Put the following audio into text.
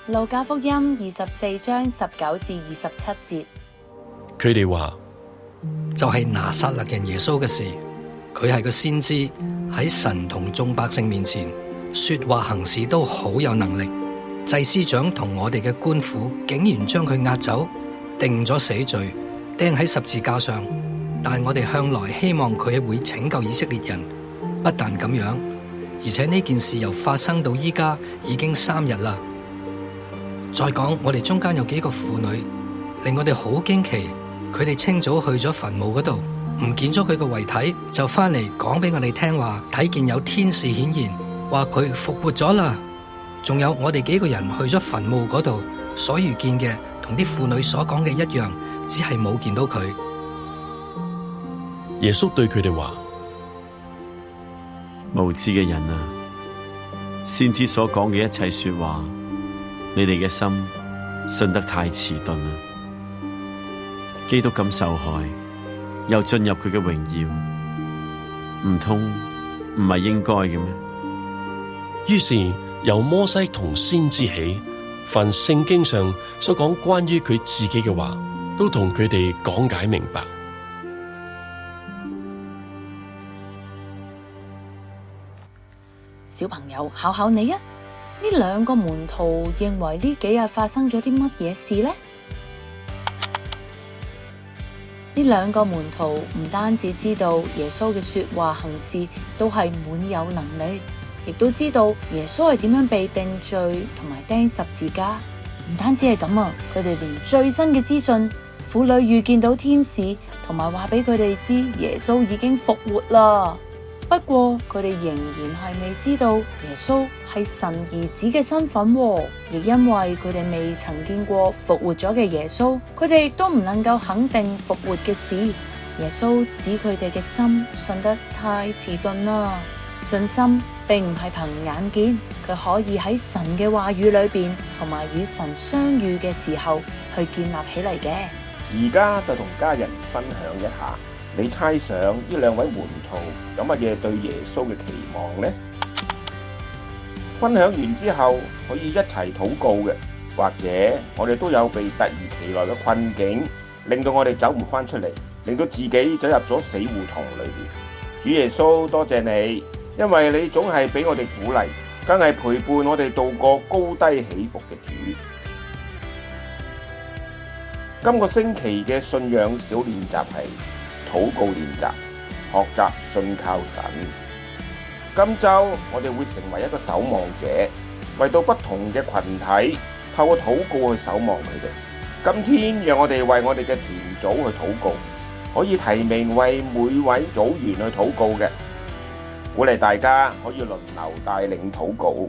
路加福音24章19至27節，佢哋話就係拿撒勒人耶穌嘅事，佢係個先知，喺神同眾百姓面前說話行事都好有能力。祭司長同我哋嘅官府竟然將佢押走，定咗死罪，釘喺十字架上。但我哋向來希望佢會拯救以色列人，不但咁樣，而且呢件事由發生到依家已經3日啦。再講，我哋中間有幾個婦女令我哋好驚奇，佢哋清早去咗墳墓嗰度，唔見咗佢個遺體，就翻嚟講俾我哋聽話，睇見有天使顯現，話佢復活咗啦。仲有我哋幾個人去咗墳墓嗰度，所遇見嘅同啲婦女所講嘅一樣，只係冇見到佢。耶穌對佢哋話：無知嘅人啊，先知所講嘅一切說話，你哋嘅心信得太遲鈍啦。基督咁受害，又進入佢嘅榮耀，唔通唔係應該嘅咩？於是由摩西同先知起，凡聖經上所講關於佢自己嘅話，都同佢哋講解明白。小朋友，考考你啊！呢2個門徒認為呢幾日發生咗啲乜嘢事呢？呢2個門徒唔單止知道耶穌嘅說話行事都係滿有能力，亦都知道耶穌係點樣被定罪同埋釘十字架。唔單止係咁啊，佢哋連最新嘅資訊，婦女遇見到天使，同埋話俾佢哋知耶穌已經復活啦。不過佢哋仍然係未知道耶穌係神兒子嘅身份，亦因為佢哋未曾見過復活咗嘅耶穌，佢哋亦都唔能夠肯定復活嘅事。耶穌指佢哋嘅心信得太遲鈍啦。信心並唔係憑眼見，佢可以喺神嘅話語裏邊，同埋與神相遇嘅時候去建立起嚟嘅。而家就同家人分享一下，你猜想呢2位門徒有乜嘢對耶穌嘅期望呢？分享完之後可以一齊禱告嘅，或者我哋都有被突如其來嘅困境，令到我哋走唔翻出嚟，令到自己走入咗死胡同裏邊。主耶穌，多謝你，因為你總係俾我哋鼓勵，更係陪伴我哋度過高低起伏嘅主。今個星期嘅信仰小練習係禱告練習，學習信靠神。今周我哋會成為一個守望者，為到不同嘅群體透過禱告去守望佢哋。今天讓我哋為我哋嘅團組去禱告，可以提名為每位組員去禱告嘅，鼓勵大家可以輪流帶領禱告。